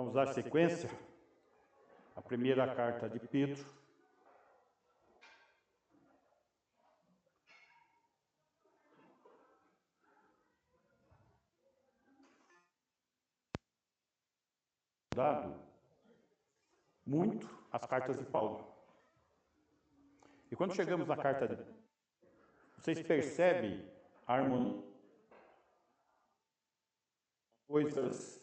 Vamos dar sequência à primeira carta de Pedro. Dado muito as cartas de Paulo. E quando chegamos na carta de Pedro, vocês percebem a harmonia? Coisas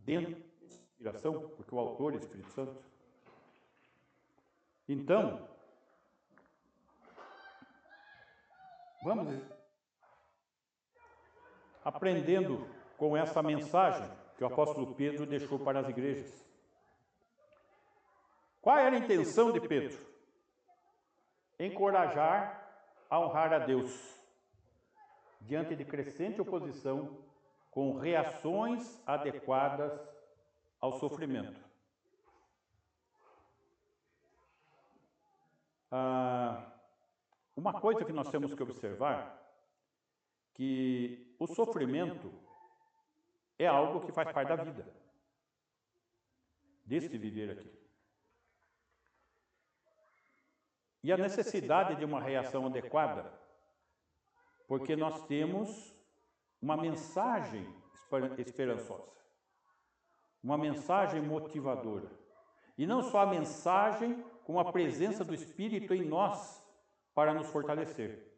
dentro da inspiração, porque o autor é o Espírito Santo. Então, vamos aprendendo com essa mensagem que o apóstolo Pedro deixou para as igrejas. Qual era a intenção de Pedro? Encorajar a honrar a Deus diante de crescente oposição, com reações adequadas ao sofrimento. Uma coisa que nós temos que observar, que o sofrimento é algo que faz parte da vida, deste viver aqui. E a necessidade de uma reação adequada, porque nós temos uma mensagem esperançosa, uma mensagem motivadora. E não só a mensagem, com a presença do Espírito em nós para nos fortalecer.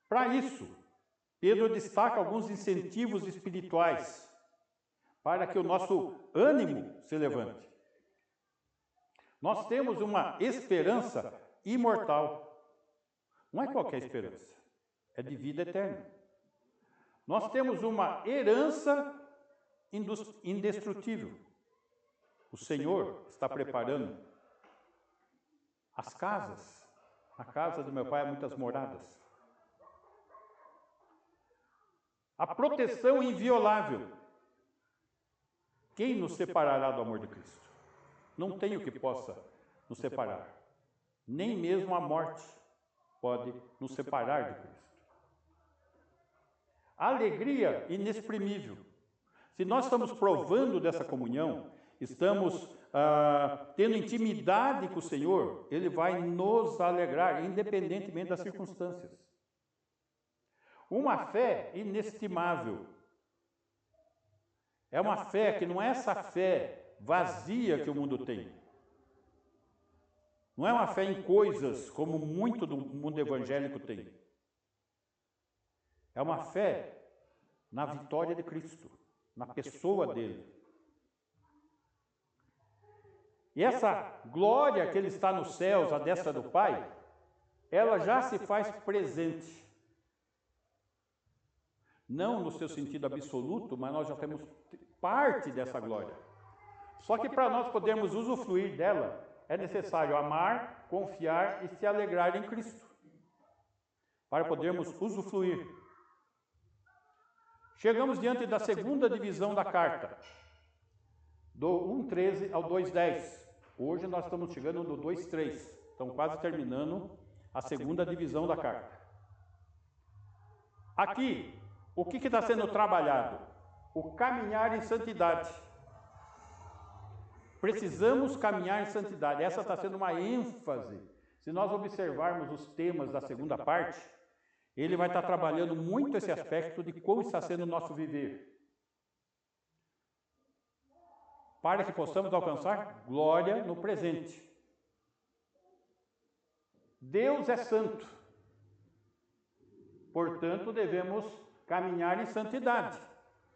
Para isso, Pedro destaca alguns incentivos espirituais para que o nosso ânimo se levante. Nós temos uma esperança imortal. Não é qualquer esperança, é de vida eterna. Nós temos uma herança indestrutível. O Senhor está preparando as casas. A casa do meu pai há muitas moradas. A proteção inviolável. Quem nos separará do amor de Cristo? Não tem o que possa nos separar. Nem mesmo a morte pode nos separar de Cristo. Alegria inexprimível. Se nós estamos provando dessa comunhão, estamos tendo intimidade com o Senhor, Ele vai nos alegrar, independentemente das circunstâncias. Uma fé inestimável. É uma fé que não é essa fé vazia que o mundo tem. Não é uma fé em coisas como muito do mundo evangélico tem. É uma fé na vitória de Cristo, na pessoa dele. E essa glória que ele está nos céus, à destra do Pai, ela já se faz presente. Não no seu sentido absoluto, mas nós já temos parte dessa glória. Só que para nós podermos usufruir dela, é necessário amar, confiar e se alegrar em Cristo, para podermos usufruir. Chegamos diante da segunda divisão da carta, do 1,13 ao 2,10. Hoje nós estamos chegando no 2,3. Estamos quase terminando a segunda divisão da carta. Aqui, o que está sendo trabalhado? O caminhar em santidade. Precisamos caminhar em santidade. Essa está sendo uma ênfase. Se nós observarmos os temas da segunda parte, ele vai estar trabalhando muito esse aspecto de como está sendo o nosso viver. Para que possamos alcançar glória no presente. Deus é santo. Portanto, devemos caminhar em santidade.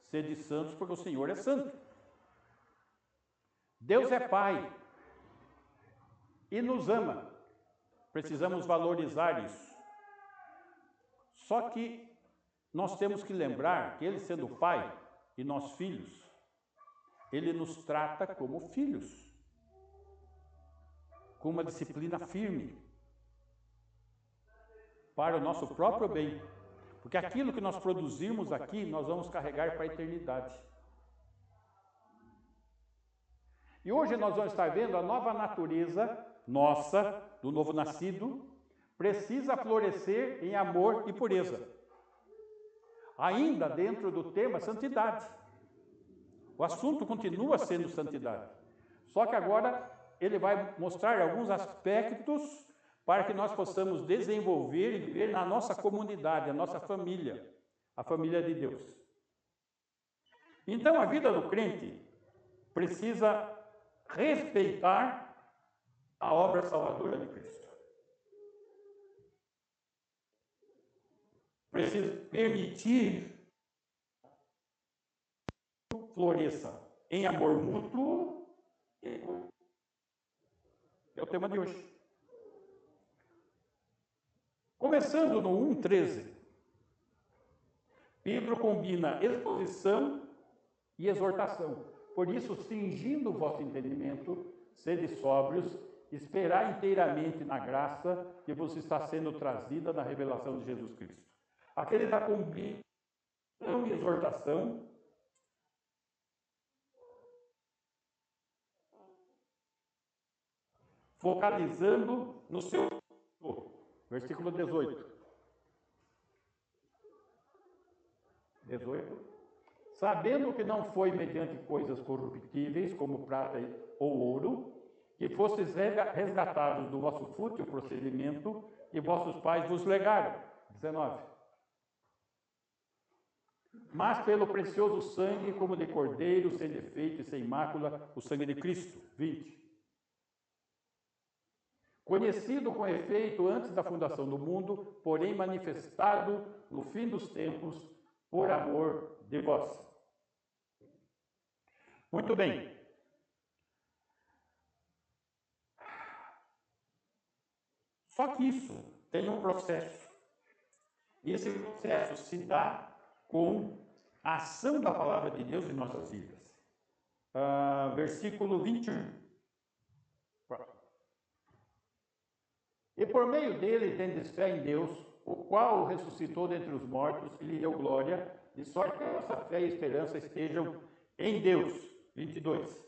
Sede santos, porque o Senhor é santo. Deus é Pai e nos ama. Precisamos valorizar isso. Só que nós temos que lembrar que Ele, sendo Pai e nós filhos, Ele nos trata como filhos, com uma disciplina firme, para o nosso próprio bem. Porque aquilo que nós produzirmos aqui, nós vamos carregar para a eternidade. E hoje nós vamos estar vendo a nova natureza nossa, do novo nascido, precisa florescer em amor e pureza. ainda dentro do tema santidade. O assunto continua sendo santidade. Só que agora ele vai mostrar alguns aspectos para que nós possamos desenvolver e viver na nossa comunidade, a nossa família, a família de Deus. Então, a vida do crente precisa respeitar a obra salvadora de Cristo. Precisa permitir que floresça em amor mútuo. É o tema de hoje. Começando no 1,13, Pedro combina exposição e exortação. Por isso, cingindo o vosso entendimento, sede sóbrios, esperar inteiramente na graça que vos está sendo trazida na revelação de Jesus Cristo. Aquele da combinação e exortação, focalizando no seu versículo 18. 18. Sabendo que não foi mediante coisas corruptíveis, como prata ou ouro, que fostes resgatados do vosso fútil procedimento que vossos pais vos legaram. 19. Mas pelo precioso sangue, como de cordeiro, sem defeito e sem mácula, o sangue de Cristo. 20. Conhecido com efeito antes da fundação do mundo, porém manifestado no fim dos tempos, por amor de vós. Muito bem. Só que isso tem um processo. E esse processo se dá com a ação da palavra de Deus em nossas vidas. Versículo 21. E por meio dele tendes fé em Deus, o qual o ressuscitou dentre os mortos e lhe deu glória, de sorte que a nossa fé e esperança estejam em Deus. 22.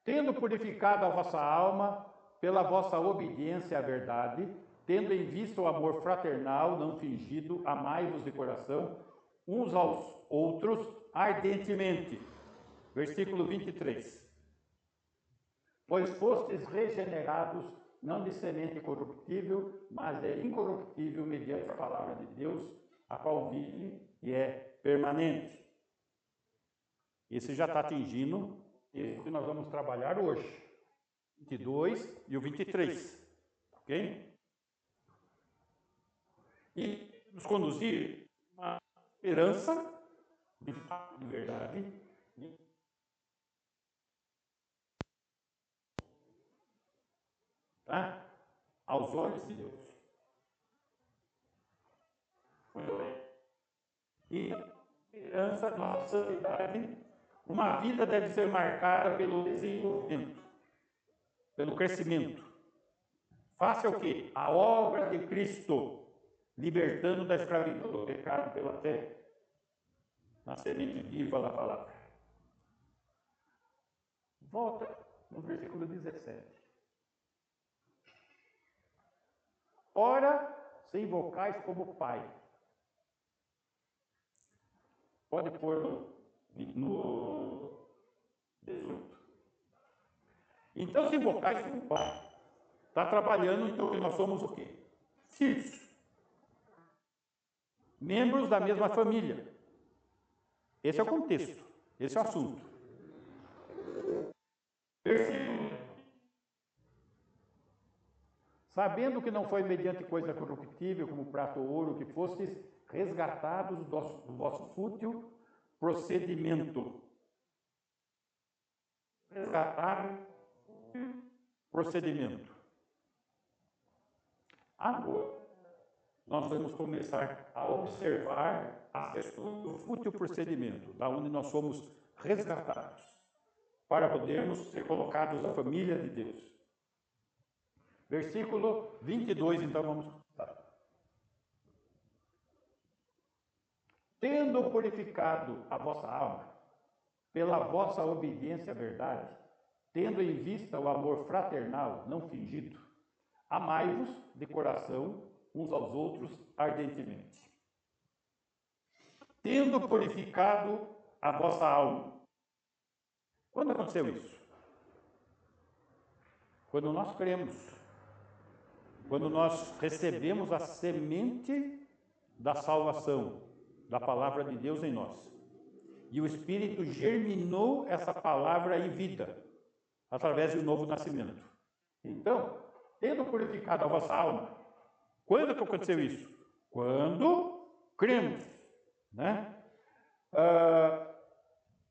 Tendo purificado a vossa alma pela vossa obediência à verdade, tendo em vista o amor fraternal, não fingido, amai-vos de coração, uns aos outros, ardentemente. Versículo 23. Pois fostes regenerados, não de semente corruptível, mas de incorruptível, mediante a palavra de Deus, a qual vive e é permanente. Esse já está atingindo esse que nós vamos trabalhar hoje. 22 e o 23. Ok? E nos conduzir a uma esperança de verdade, tá? Aos olhos de Deus. Muito bem. E a esperança da nossa santidade, uma vida deve ser marcada pelo desenvolvimento, pelo crescimento. Faça o quê? A obra de Cristo, libertando da escravidão do pecado pela fé, na semente viva da palavra. Volta no versículo 17. Ora, se invocais como Pai. Pode pôr no 18. Então, se invocais como Pai, está trabalhando, então, que nós somos o quê? Filhos. Membros da mesma família. Esse é o contexto, esse é o assunto. Versículo. Sabendo que não foi mediante coisa corruptível, como prata ou ouro, que fostes resgatados do vosso fútil procedimento. Resgatar procedimento. Agora, nós vamos começar a observar a questão do fútil procedimento, da onde nós somos resgatados, para podermos ser colocados na família de Deus. Versículo 22, então vamos começar. Tendo purificado a vossa alma, pela vossa obediência à verdade, tendo em vista o amor fraternal, não fingido, amai-vos de coração, uns aos outros ardentemente, tendo purificado a vossa alma. Quando aconteceu isso? Quando nós cremos, quando nós recebemos a semente da salvação, da palavra de Deus em nós. E o Espírito germinou essa palavra em vida, através do novo nascimento. Então, tendo purificado a vossa alma, quando que aconteceu isso? Quando cremos, né?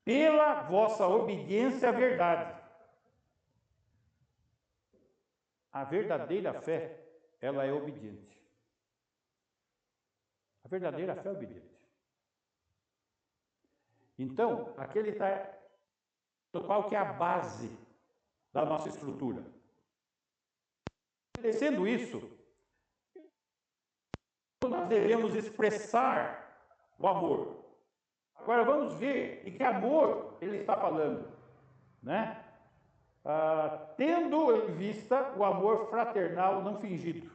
Pela vossa obediência à verdade. A verdadeira fé, ela é obediente. A verdadeira fé é obediente. Então, aquele está... Qual que é a base da nossa estrutura? Sendo isso, nós devemos expressar o amor. Agora vamos ver em que amor ele está falando, né? Tendo em vista o amor fraternal não fingido.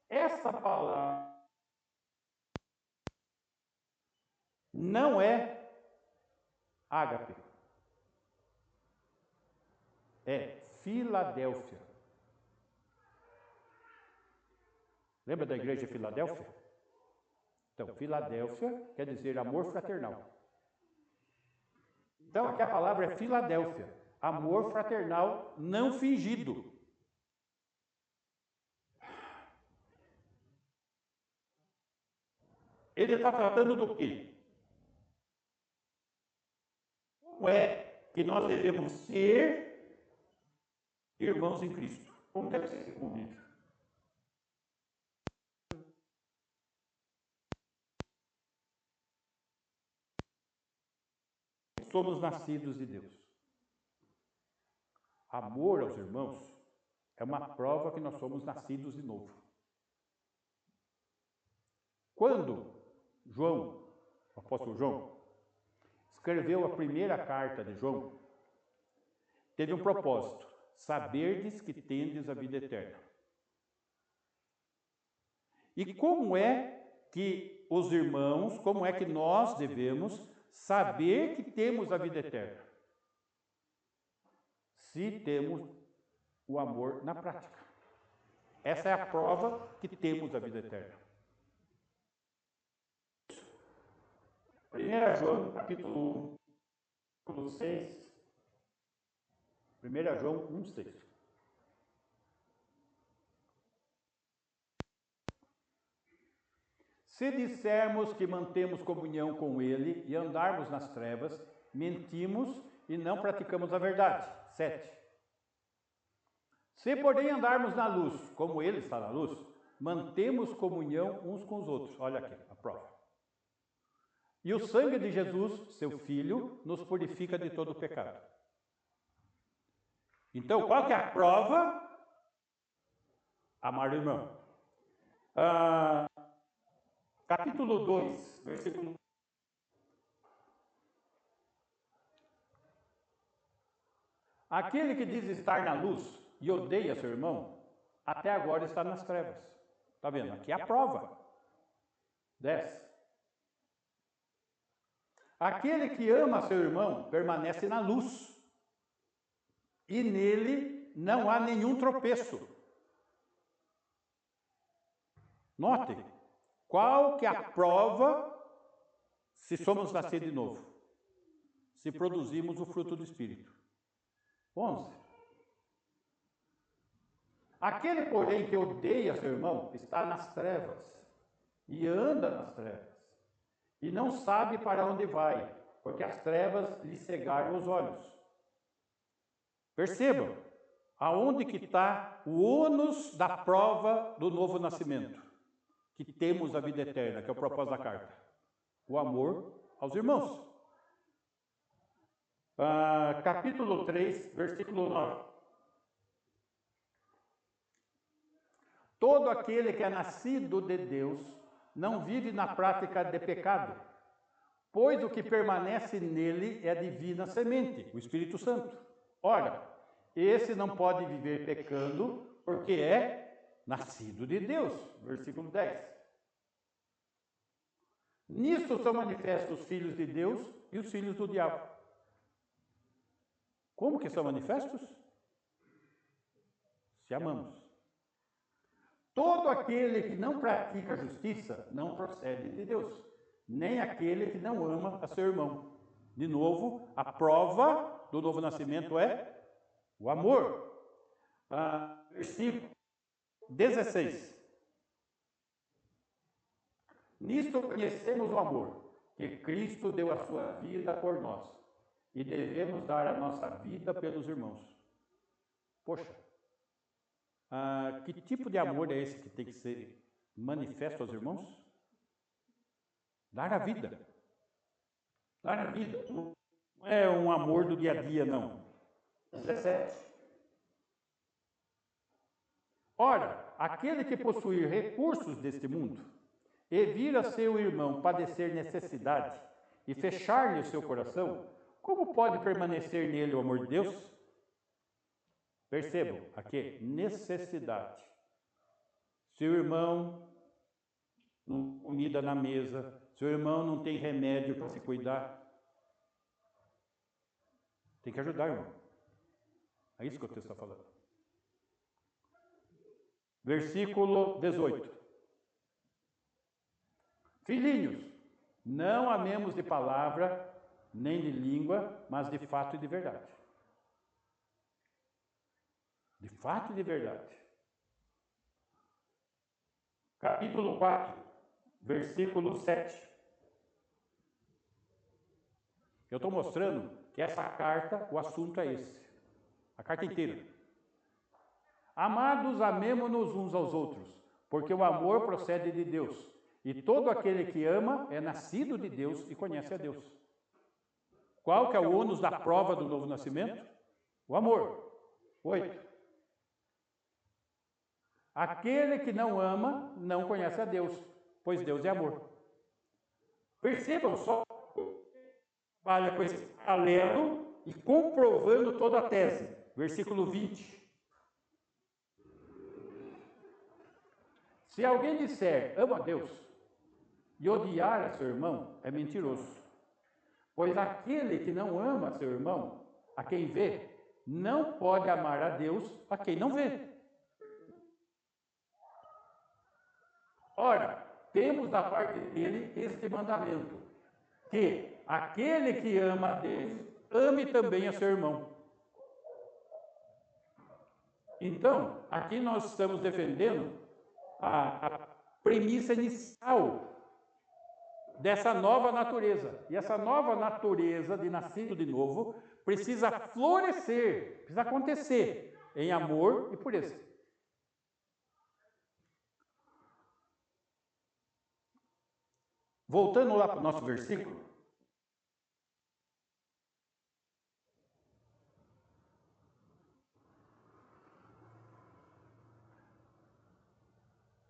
Essa palavra não é ágape, é Filadélfia. Lembra da igreja de Filadélfia? Então, Filadélfia quer dizer amor fraternal. Então, aqui a palavra é Filadélfia, amor fraternal não fingido. Ele está tratando do quê? Como é que nós devemos ser irmãos em Cristo? Como deve ser esse convívio? Somos nascidos de Deus. Amor aos irmãos é uma prova que nós somos nascidos de novo. Quando João, o apóstolo João, escreveu a primeira carta de João, teve um propósito: saberdes que tendes a vida eterna. E como é que os irmãos, como é que nós devemos saber que temos a vida eterna? Se temos o amor na prática. Essa é a prova que temos a vida eterna. 1 João, capítulo 6. 1 João 1,6. Se dissermos que mantemos comunhão com Ele e andarmos nas trevas, mentimos e não praticamos a verdade. 7. Se, porém, andarmos na luz, como Ele está na luz, mantemos comunhão uns com os outros. Olha aqui, a prova. E o sangue de Jesus, seu Filho, nos purifica de todo o pecado. Então, qual que é a prova? Amar o irmão. Capítulo 2, versículo... Aquele que diz estar na luz e odeia seu irmão, até agora está nas trevas. Está vendo? Aqui é a prova. 10. Aquele que ama seu irmão permanece na luz, e nele não há nenhum tropeço. Notem, qual que é a prova se somos nascidos de novo? Se produzimos o fruto do Espírito. 11. Aquele, porém, que odeia seu irmão está nas trevas, e anda nas trevas, e não sabe para onde vai, porque as trevas lhe cegaram os olhos. Percebam, aonde que está o ônus da prova do novo nascimento? Que temos a vida eterna, que é o propósito da carta. O amor aos irmãos. Capítulo 3, versículo 9. Todo aquele que é nascido de Deus não vive na prática de pecado, pois o que permanece nele é a divina semente, o Espírito Santo. Ora, esse não pode viver pecando, porque é nascido de Deus, versículo 10. Nisto são manifestos os filhos de Deus e os filhos do diabo. Como que são manifestos? Se amamos. Todo aquele que não pratica a justiça não procede de Deus, nem aquele que não ama a seu irmão. De novo, a prova do novo nascimento é o amor. Versículo 16. Nisto conhecemos o amor, que Cristo deu a sua vida por nós, e devemos dar a nossa vida pelos irmãos. Poxa, que tipo de amor é esse que tem que ser manifesto aos irmãos? Dar a vida. Dar a vida. Não é um amor do dia a dia, não. 17. Ora, aquele que possuir recursos deste mundo e vir a seu irmão padecer necessidade e fechar-lhe o seu coração, como pode permanecer nele o amor de Deus? Percebam, aqui, necessidade. Seu irmão não tem comida na mesa, seu irmão não tem remédio para se cuidar, tem que ajudar, irmão. É isso que o texto está falando. Versículo 18. Filhinhos, não amemos de palavra, nem de língua, mas de fato e de verdade. De fato e de verdade. Capítulo 4, versículo 7. Eu estou mostrando que essa carta, o assunto é esse. A carta inteira. Amados, amemo-nos uns aos outros, porque o amor procede de Deus. E todo aquele que ama é nascido de Deus e conhece a Deus. Qual que é o ônus da prova do novo nascimento? O amor. 8. Aquele que não ama não conhece a Deus, pois Deus é amor. Percebam só, trabalha com esse paralelo e comprovando toda a tese. Versículo 20. Se alguém disser, amo a Deus, e odiar a seu irmão, é mentiroso. Pois aquele que não ama seu irmão, a quem vê, não pode amar a Deus a quem não vê. Ora, temos da parte dele este mandamento, que aquele que ama a Deus, ame também a seu irmão. Então, aqui nós estamos defendendo a premissa inicial dessa nova natureza. E essa nova natureza de nascido de novo precisa florescer, precisa acontecer em amor e pureza. Voltando lá para o nosso versículo.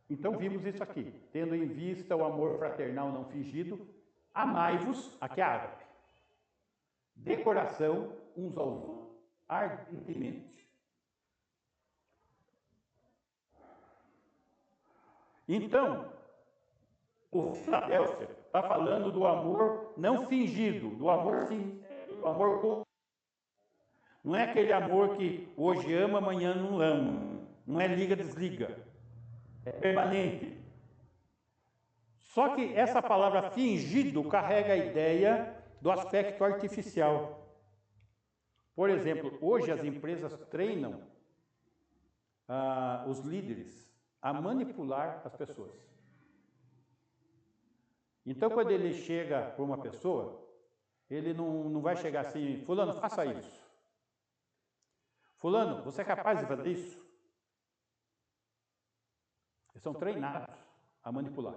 Então vimos isso aqui, tendo em vista o amor fraternal não fingido, amai-vos, aqui é ágape, de coração uns aos outros, ardentemente. Então, o Filadélfia está falando do amor não fingido, do amor sincero, do amor. Não é aquele amor que hoje ama, amanhã não ama. Não é liga-desliga. É permanente. Só que essa palavra fingido carrega a ideia do aspecto artificial. Por exemplo, hoje as empresas treinam os líderes a manipular as pessoas. Então, quando ele chega para uma pessoa, ele não vai chegar assim, fulano, faça isso. Fulano, você é capaz de fazer isso? Eles são treinados a manipular.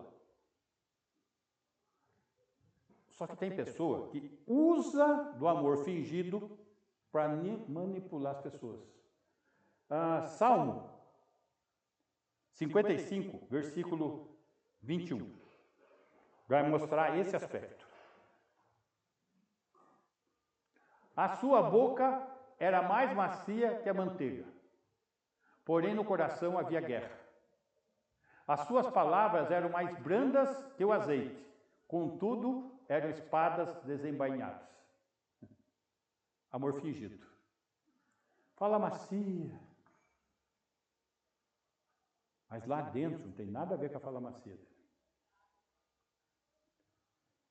Só que tem pessoa que usa do amor fingido para manipular as pessoas. Salmo 55, versículo 21. Vai mostrar esse aspecto. A sua boca era mais macia que a manteiga, porém no coração havia guerra. As suas palavras eram mais brandas que o azeite, contudo, eram espadas desembainhadas. Amor fingido. Fala macia. Mas lá dentro não tem nada a ver com a fala macia.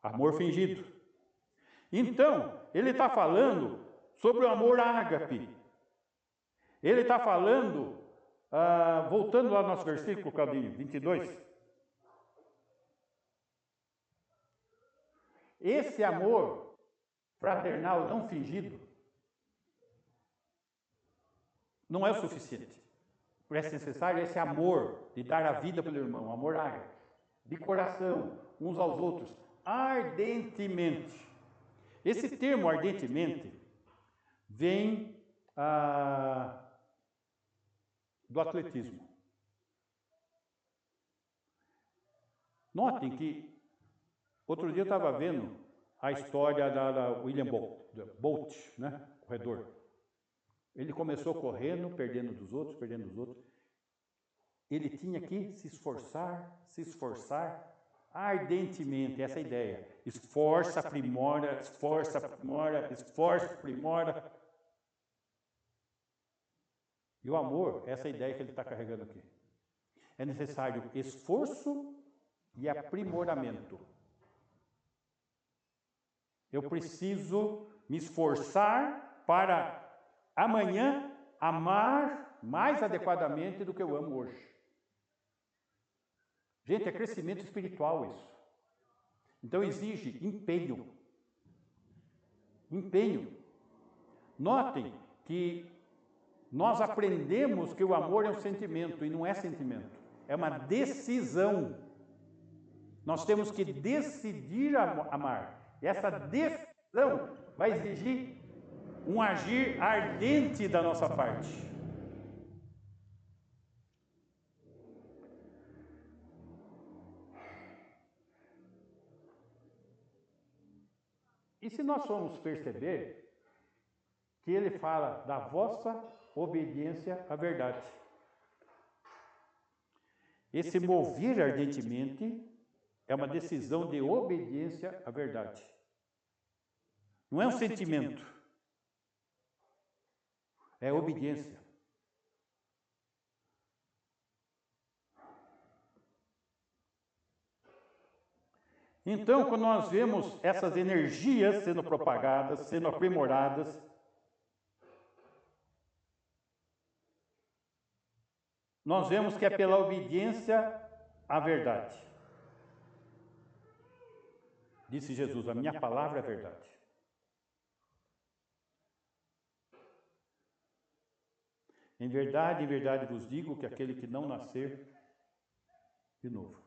Amor fingido. Então, ele está falando sobre o amor ágape. Ele está falando, voltando lá no nosso versículo, Claudinho, 22. Esse amor fraternal não fingido não é o suficiente. Por isso é necessário esse amor de dar a vida pelo irmão, amor ágape, de coração, uns aos outros, ardentemente. Esse termo ardentemente vem do atletismo. Notem que outro dia eu estava vendo a história da William Bolt, né? Corredor. Ele começou correndo, perdendo dos outros. Ele tinha que se esforçar ardentemente, essa é a ideia. Esforça, aprimora, aprimora. E o amor, essa é a ideia que ele está carregando aqui. É necessário esforço e aprimoramento. Eu preciso me esforçar para amanhã amar mais adequadamente do que eu amo hoje. Gente, é crescimento espiritual isso. Então exige empenho. Empenho. Notem que nós aprendemos que o amor é um sentimento e não é sentimento. É uma decisão. Nós temos que decidir amar. E essa decisão vai exigir um agir ardente da nossa parte. E se nós formos perceber que ele fala da vossa obediência à verdade. Esse mover ardentemente é uma decisão de obediência à verdade. Não é um sentimento. É obediência. Então, quando nós vemos essas energias sendo propagadas, sendo aprimoradas, nós vemos que é pela obediência à verdade. Disse Jesus, a minha palavra é verdade. Em verdade vos digo que aquele que não nascer de novo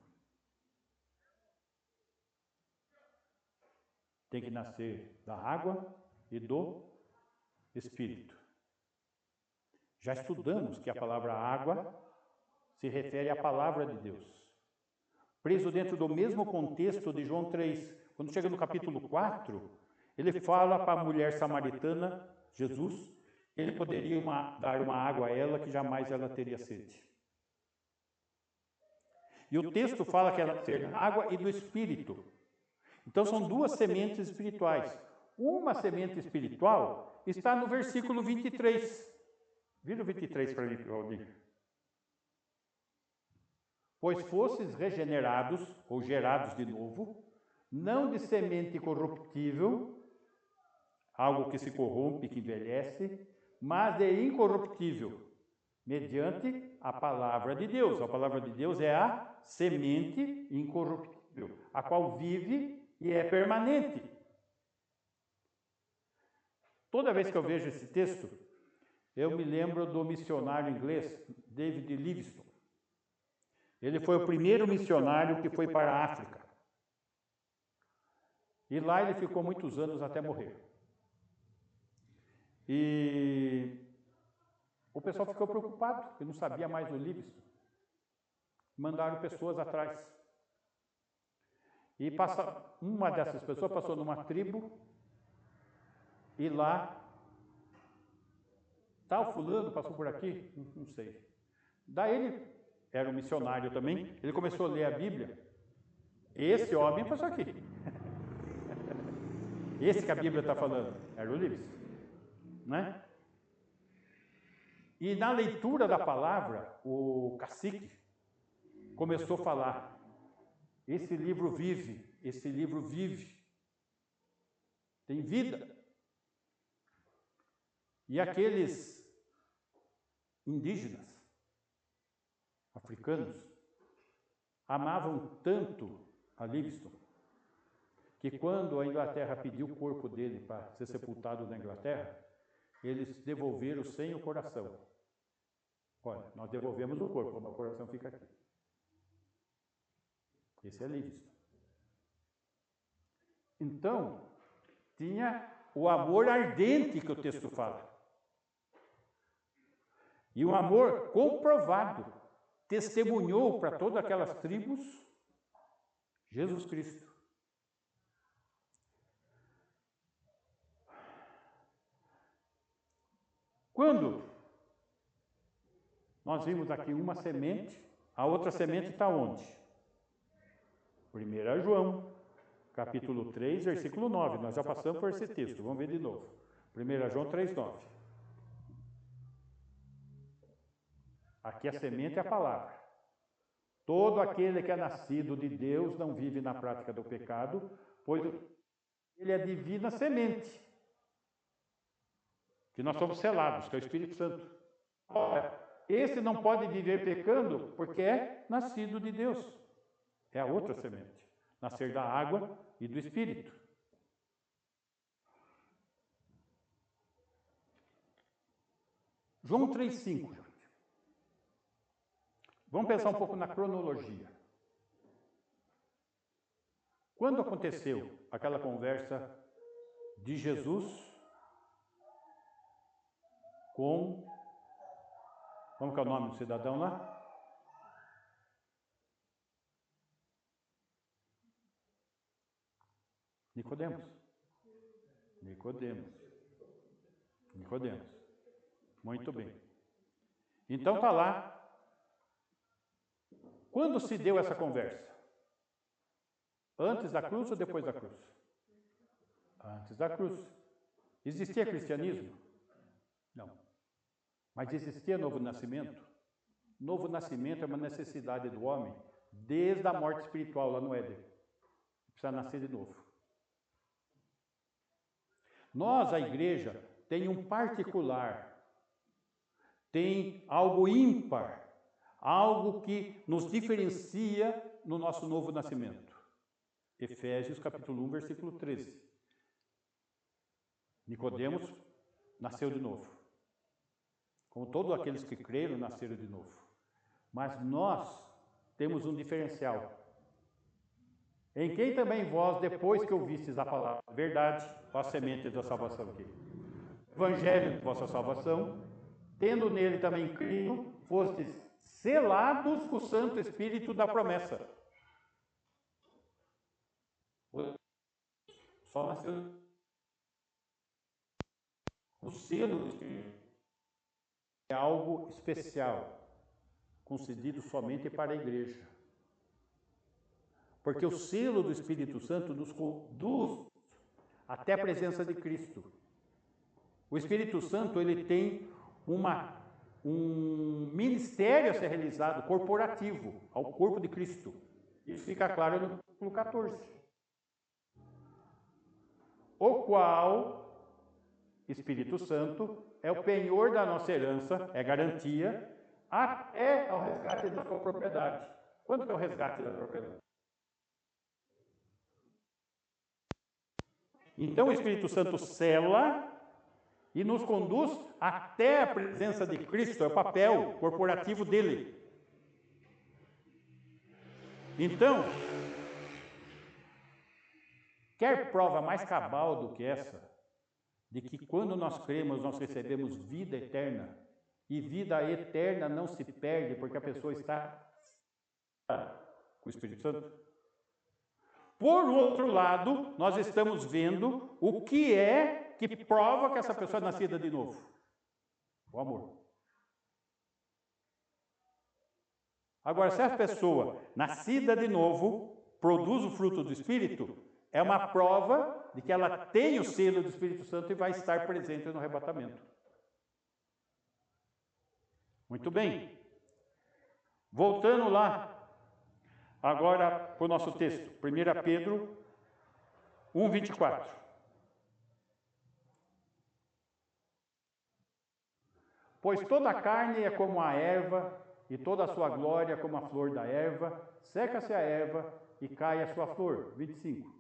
tem que nascer da água e do Espírito. Já estudamos que a palavra água se refere à palavra de Deus. Preso dentro do mesmo contexto de João 3, quando chega no capítulo 4, ele fala para a mulher samaritana, Jesus, ele poderia dar uma água a ela que jamais ela teria sede. E o texto fala que ela ser da água e do Espírito. Então são duas sementes espirituais. Uma semente espiritual está no versículo 23. Vira o 23 para mim, Claudinho. Pois fostes regenerados, ou gerados de novo, não de semente corruptível, algo que se corrompe, que envelhece, mas de incorruptível, mediante a palavra de Deus. A palavra de Deus é a semente incorruptível, a qual vive e é permanente. Toda vez que eu vejo esse texto, eu me lembro do missionário inglês, David Livingstone. Ele foi o primeiro missionário que foi para a África. E lá ele ficou muitos anos até morrer. E o pessoal ficou preocupado, porque não sabia mais do Livingstone. Mandaram pessoas atrás. E uma dessas pessoas passou numa tribo, e lá, tal fulano passou por aqui, não sei. Daí ele era um missionário também, ele começou a ler a Bíblia. Esse homem passou aqui. Esse que a Bíblia está falando, era o Livingstone, né? E na leitura da palavra, o cacique começou a falar, esse livro vive, tem vida. E aqueles indígenas, africanos, amavam tanto a Livingstone, que quando a Inglaterra pediu o corpo dele para ser sepultado na Inglaterra, eles devolveram sem o coração. Olha, nós devolvemos o corpo, mas o coração fica aqui. Esse é Livingstone. Então, tinha o amor ardente que o texto fala. E um amor comprovado, testemunhou para todas aquelas tribos Jesus Cristo. Quando nós vimos aqui uma semente, a outra semente está onde? 1 João, capítulo 3, versículo 9. Nós já passamos por esse texto, vamos ver de novo. 1 João 3, 9. Aqui a semente é a palavra. Todo aquele que é nascido de Deus não vive na prática do pecado, pois ele é a divina semente. Que nós somos selados, que é o Espírito Santo. Esse não pode viver pecando porque é nascido de Deus. É a outra semente. Nascer da água e do Espírito. João 3,5. Vamos pensar um pouco na cronologia. Quando aconteceu aquela conversa de Jesus com... Como que é o nome do cidadão lá? Nicodemos. Muito bem. Então está lá. Quando se deu essa conversa? Antes da cruz ou depois da cruz? Antes da cruz. Existia cristianismo? Não. Mas existia novo nascimento? Novo nascimento é uma necessidade do homem desde a morte espiritual lá no Éden. Precisa nascer de novo. Nós, a igreja, tem um particular, tem algo ímpar, algo que nos diferencia no nosso novo nascimento. Efésios capítulo 1, versículo 13. Nicodemos nasceu de novo. Como todos aqueles que creram, nasceram de novo. Mas nós temos um diferencial. Em quem também vós, depois que ouvistes a palavra verdade, a semente da salvação aqui. Evangelho de vossa salvação, tendo nele também crido, fostes selados com o Santo Espírito da promessa. Só nasceu o selo do Espírito. É algo especial, concedido somente para a igreja. Porque o selo do Espírito Santo nos conduz até a presença de Cristo. O Espírito Santo, ele tem um ministério a ser realizado, corporativo, ao corpo de Cristo. Isso fica claro no versículo 14. O qual, Espírito Santo, é o penhor da nossa herança, é garantia, até ao resgate da sua propriedade. Quando que é o resgate da propriedade? Então o Espírito Santo sela e nos conduz até a presença de Cristo, é o papel corporativo dele. Então, quer prova mais cabal do que essa, de que quando nós cremos, nós recebemos vida eterna, e vida eterna não se perde porque a pessoa está com o Espírito Santo? Por outro lado, nós estamos vendo o que é que prova que essa pessoa é nascida de novo. O amor. Agora, se a pessoa, nascida de novo, produz o fruto do Espírito, é uma prova de que ela tem o selo do Espírito Santo e vai estar presente no arrebatamento. Muito bem. Voltando lá, agora para o nosso texto, 1 Pedro 1:24. Pois toda a carne é como a erva, e toda a sua glória como a flor da erva, seca-se a erva e cai a sua flor. 25.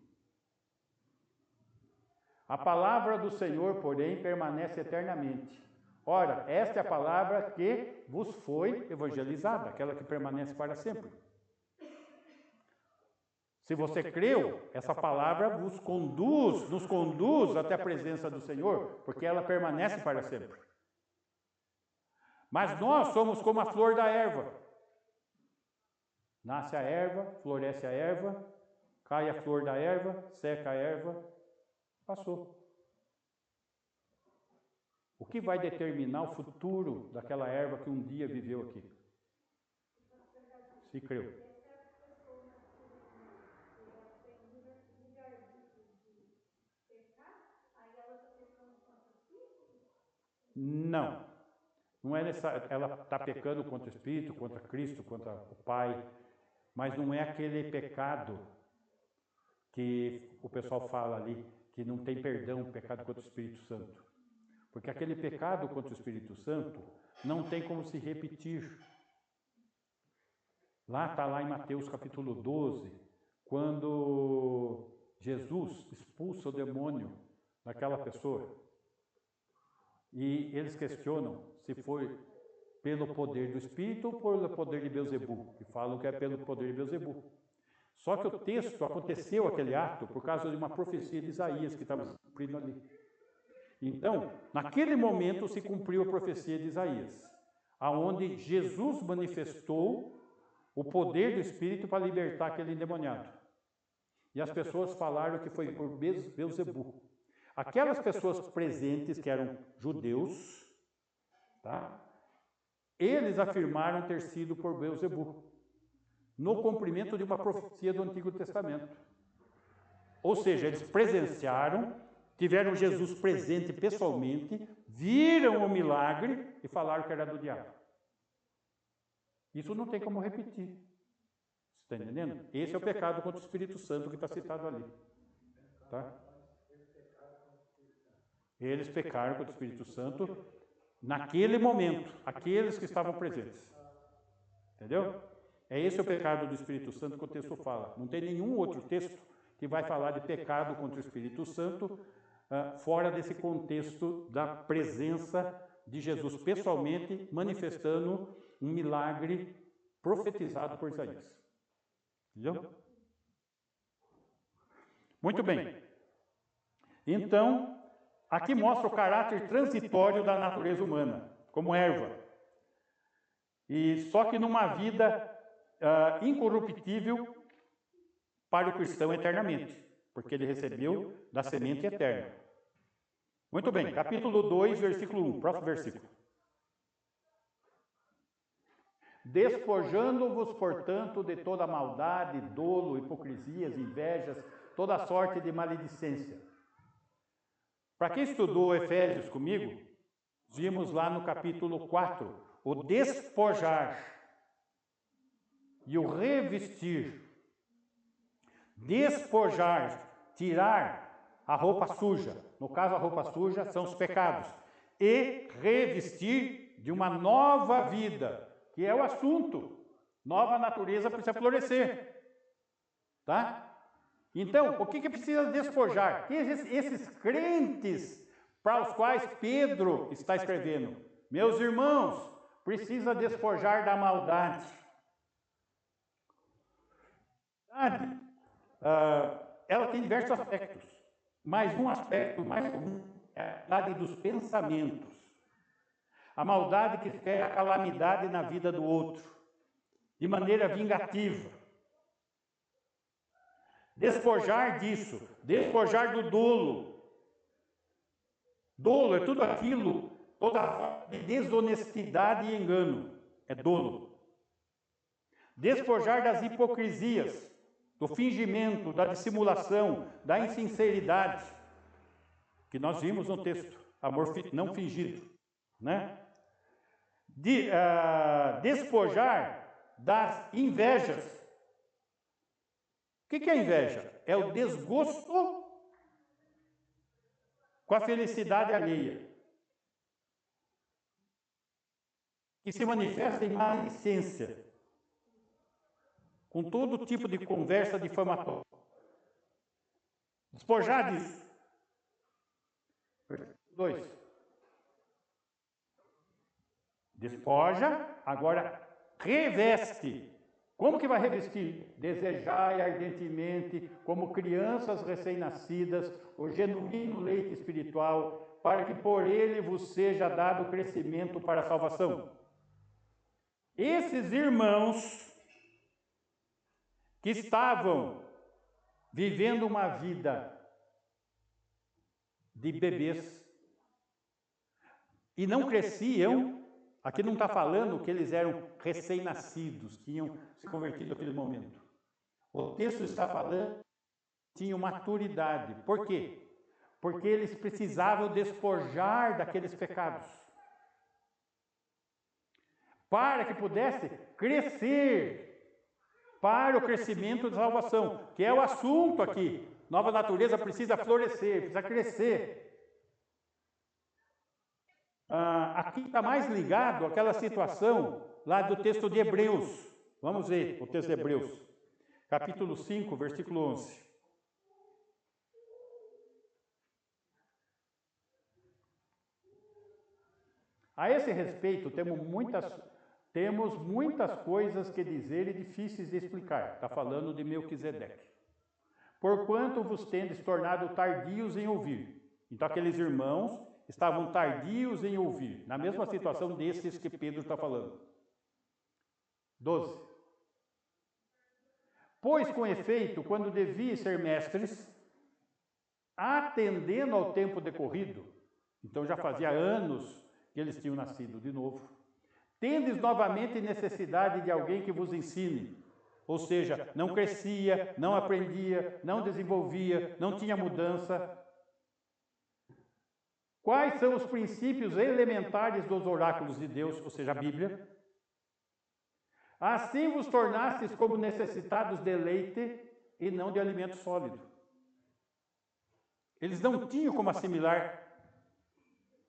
A palavra do Senhor, porém, permanece eternamente. Ora, esta é a palavra que vos foi evangelizada, aquela que permanece para sempre. Se você creu, essa palavra nos conduz até a presença do Senhor, porque ela permanece para sempre. Mas nós somos como a flor da erva. Nasce a erva, floresce a erva, cai a flor da erva, seca a erva, passou. O que vai determinar o futuro daquela erva que um dia viveu aqui? Se creu. Não. Não é necessário. Ela está pecando contra o Espírito, contra Cristo, contra o Pai, mas não é aquele pecado que o pessoal fala ali, que não tem perdão, o pecado contra o Espírito Santo. Porque aquele pecado contra o Espírito Santo não tem como se repetir. Está lá em Mateus capítulo 12, quando Jesus expulsa o demônio daquela pessoa. E eles questionam se foi pelo poder do Espírito ou pelo poder de Beelzebul, e falam que é pelo poder de Beelzebul. Só que o texto aconteceu aquele ato por causa de uma profecia de Isaías que estava cumprindo ali. Então, naquele momento se cumpriu a profecia de Isaías, aonde Jesus manifestou o poder do Espírito para libertar aquele endemoniado. E as pessoas falaram que foi por Beelzebul. Aquelas pessoas presentes, que eram judeus, tá? Eles afirmaram ter sido por Beelzebul, no cumprimento de uma profecia do Antigo Testamento. Ou seja, eles presenciaram, tiveram Jesus presente pessoalmente, viram o milagre e falaram que era do diabo. Isso não tem como repetir. Você está entendendo? Esse é o pecado contra o Espírito Santo que está citado ali. Tá? Eles pecaram contra o Espírito Santo naquele momento, aqueles que estavam presentes. Entendeu? É esse o pecado do Espírito Santo que o texto fala. Não tem nenhum outro texto que vai falar de pecado contra o Espírito Santo fora desse contexto da presença de Jesus pessoalmente manifestando um milagre profetizado por Isaías. Entendeu? Muito bem. Então, aqui mostra o caráter transitório da natureza humana, como erva. E só que numa vida incorruptível para o cristão eternamente, porque ele recebeu da semente eterna. Muito bem, capítulo 2, versículo 1, próximo versículo. Despojando-vos, portanto, de toda maldade, dolo, hipocrisias, invejas, toda sorte de maledicência. Para quem estudou Efésios comigo, vimos lá no capítulo 4, o despojar e o revestir. Despojar, tirar a roupa suja, no caso a roupa suja são os pecados, e revestir de uma nova vida, que é o assunto, nova natureza precisa florescer, tá? Então, o que precisa despojar? Esses crentes para os quais Pedro está escrevendo, meus irmãos, precisa despojar da maldade. Ela tem diversos aspectos, mas um aspecto mais comum é a maldade dos pensamentos. A maldade que quer a calamidade na vida do outro, de maneira vingativa. Despojar disso, despojar do dolo. Dolo é tudo aquilo, toda forma de desonestidade e engano. É dolo. despojar das hipocrisias, do fingimento, da dissimulação, da insinceridade, que nós vimos no texto, amor não fingido, né? Despojar das invejas. O que é inveja? É o desgosto com a felicidade alheia, que se manifesta em maledicência, com todo tipo de conversa difamatória. Despojar disso. 2. Despoja, agora reveste. Como que vai revestir? Desejai ardentemente, como crianças recém-nascidas, o genuíno leite espiritual, para que por ele vos seja dado crescimento para a salvação. Esses irmãos que estavam vivendo uma vida de bebês e não cresciam, aqui não está falando que eles eram recém-nascidos, que tinham se convertido naquele momento. O texto está falando que tinham maturidade. Por quê? Porque eles precisavam despojar daqueles pecados, para que pudesse crescer para o crescimento da salvação, que é o assunto aqui. Nova natureza precisa florescer, precisa crescer. Aqui está mais ligado àquela situação lá do texto de Hebreus. Vamos ver o texto de Hebreus, capítulo 5, versículo 11. A esse respeito, temos muitas coisas que dizer e difíceis de explicar. Está falando de Melquisedeque. Porquanto vos tendes tornado tardios em ouvir. Então, aqueles irmãos estavam tardios em ouvir, na mesma situação desses que Pedro está falando. 12. Pois, com efeito, quando deviam ser mestres, atendendo ao tempo decorrido, então já fazia anos que eles tinham nascido de novo, tendes novamente necessidade de alguém que vos ensine. Ou seja, não crescia, não aprendia, não desenvolvia, não tinha mudança. Quais são os princípios elementares dos oráculos de Deus, ou seja, a Bíblia? Assim vos tornastes como necessitados de leite e não de alimento sólido. Eles não tinham como assimilar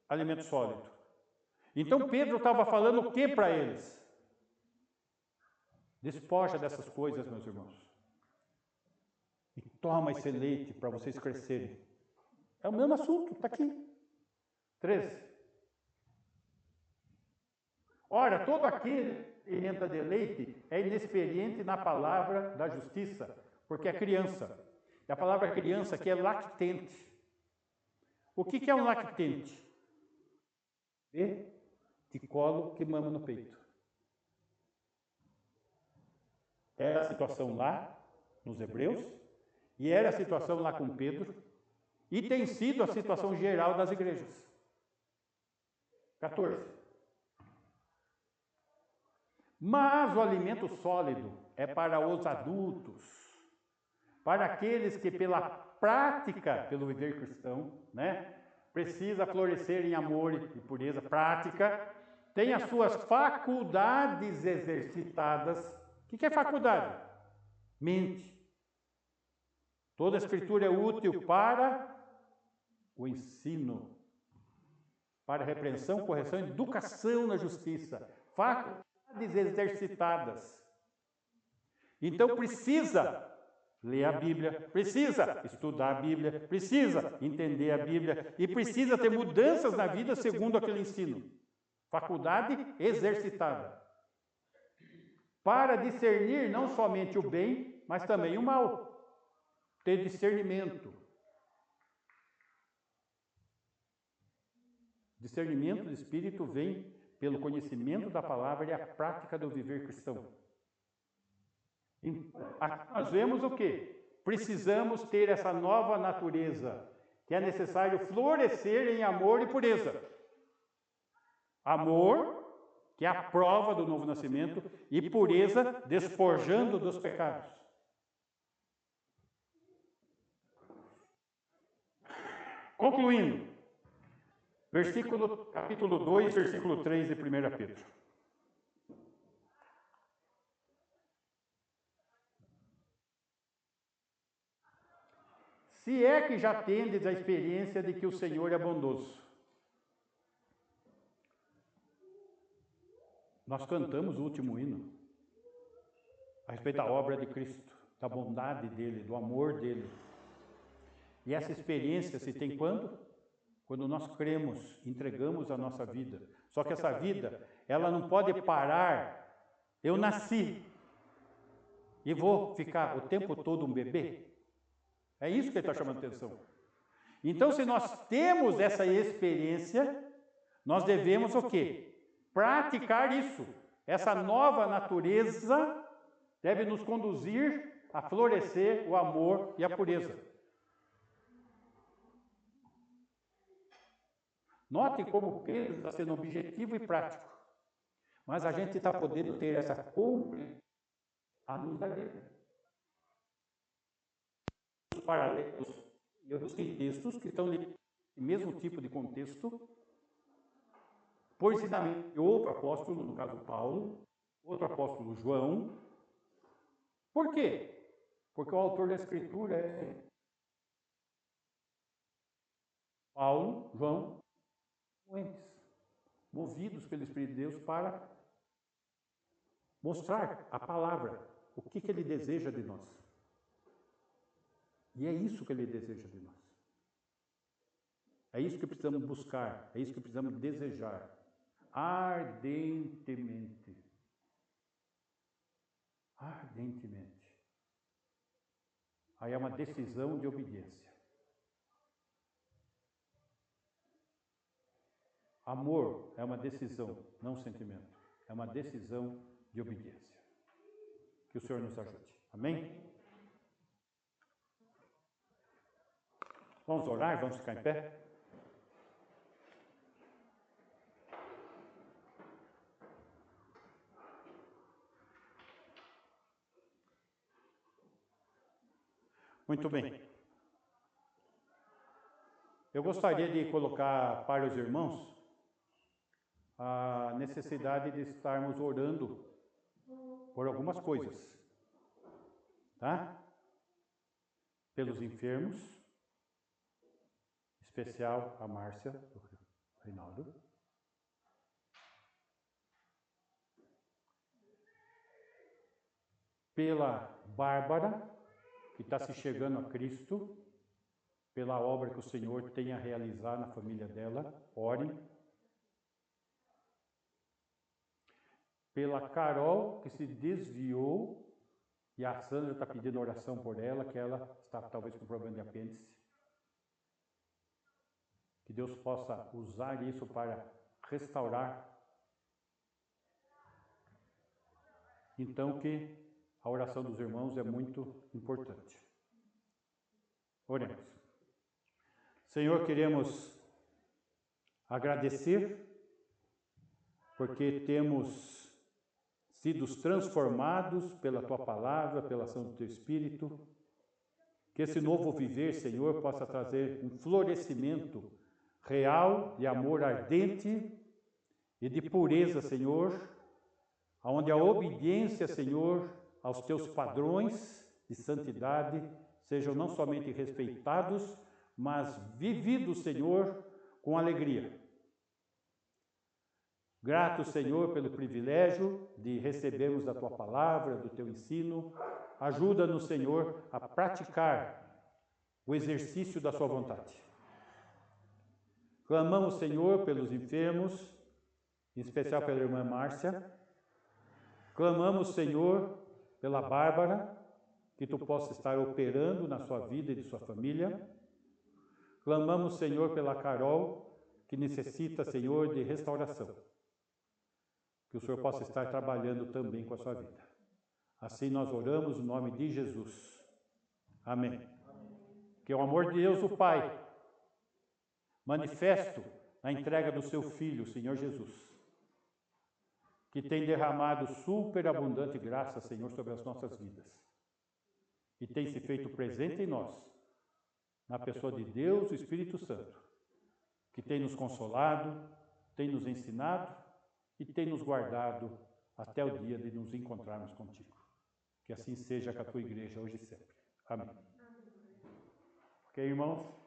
alimento sólido. Então Pedro estava falando o que para eles? Despoja dessas coisas, meus irmãos. E toma esse leite para vocês crescerem. É o mesmo assunto, está aqui. 13. Ora, todo aquele que entra de leite é inexperiente na palavra da justiça, porque é criança. E a palavra criança aqui é lactente. O que é um lactente? De colo que mama no peito. Era a situação lá, nos Hebreus, e era a situação lá com Pedro, e tem sido a situação geral das igrejas. 14. Mas o alimento sólido é para os adultos, para aqueles que pela prática, pelo viver cristão, né, precisa florescer em amor e pureza, prática, tem as suas faculdades exercitadas. O que é faculdade? Mente. Toda a escritura é útil para o ensino, para a repreensão, correção, educação na justiça. Faculdades exercitadas. Então precisa ler a Bíblia, precisa estudar a Bíblia, precisa entender a Bíblia e precisa ter mudanças na vida segundo aquele ensino. Faculdade exercitada. Para discernir não somente o bem, mas também o mal. Ter discernimento. Discernimento do Espírito vem pelo conhecimento da palavra e a prática do viver cristão. Aqui nós vemos o quê? Precisamos ter essa nova natureza, que é necessário florescer em amor e pureza. Amor, que é a prova do novo nascimento, e pureza, despojando dos pecados. Concluindo, capítulo 2, versículo 3 de 1 Pedro. Se é que já tendes a experiência de que o Senhor é bondoso. Nós cantamos o último hino a respeito da obra de Cristo, da bondade dele, do amor dele. E essa experiência se tem quando? Quando nós cremos, entregamos a nossa vida. Só que essa vida, ela não pode parar. Eu nasci e vou ficar o tempo todo um bebê? É isso que ele está chamando a atenção. Então, se nós temos essa experiência, nós devemos o quê? Praticar isso. Essa nova natureza deve nos conduzir a florescer o amor e a pureza. Notem como Pedro está sendo objetivo e prático. Mas a gente está podendo ter essa compreensão à luz da Bíblia. Os paralelos e os textos que estão no mesmo tipo de contexto, por ensinamento de outro apóstolo, no caso Paulo, outro apóstolo João. Por quê? Porque o autor da Escritura é Paulo, João, movidos pelo Espírito de Deus para mostrar a palavra, o que ele deseja de nós. E é isso que ele deseja de nós. É isso que precisamos buscar, é isso que precisamos desejar ardentemente. Ardentemente. Aí é uma decisão de obediência. Amor é uma decisão, não um sentimento. É uma decisão de obediência. Que o Senhor nos ajude. Amém? Vamos orar, vamos ficar em pé? Muito bem. Eu gostaria de colocar para os irmãos a necessidade de estarmos orando por algumas coisas, tá? Pelos enfermos, em especial a Márcia, o Reinaldo. Pela Bárbara, que está se chegando a Cristo, pela obra que o Senhor tem a realizar na família dela, orem. Pela Carol, que se desviou, e a Sandra está pedindo oração por ela, que ela está talvez com problema de apêndice. Que Deus possa usar isso para restaurar. Então, que a oração dos irmãos é muito importante. Oremos. Senhor, queremos agradecer porque temos sido transformados pela Tua Palavra, pela ação do Teu Espírito. Que esse novo viver, Senhor, possa trazer um florescimento real de amor ardente e de pureza, Senhor, onde a obediência, Senhor, aos Teus padrões de santidade sejam não somente respeitados, mas vividos, Senhor, com alegria. Grato, Senhor, pelo privilégio de recebermos da Tua palavra, do Teu ensino. Ajuda-nos, Senhor, a praticar o exercício da Sua vontade. Clamamos, Senhor, pelos enfermos, em especial pela irmã Márcia. Clamamos, Senhor, pela Bárbara, que Tu possa estar operando na sua vida e de sua família. Clamamos, Senhor, pela Carol, que necessita, Senhor, de restauração. Que o Senhor possa estar trabalhando também com a sua vida. Assim nós oramos no nome de Jesus. Amém. Que o amor de Deus, o Pai, manifesto na entrega do seu Filho, o Senhor Jesus, que tem derramado superabundante graça, Senhor, sobre as nossas vidas. E tem se feito presente em nós, na pessoa de Deus, o Espírito Santo, que tem nos consolado, tem nos ensinado e tem nos guardado até o dia de nos encontrarmos contigo. Que assim seja com a tua igreja hoje e sempre. Amém. Ok, irmãos?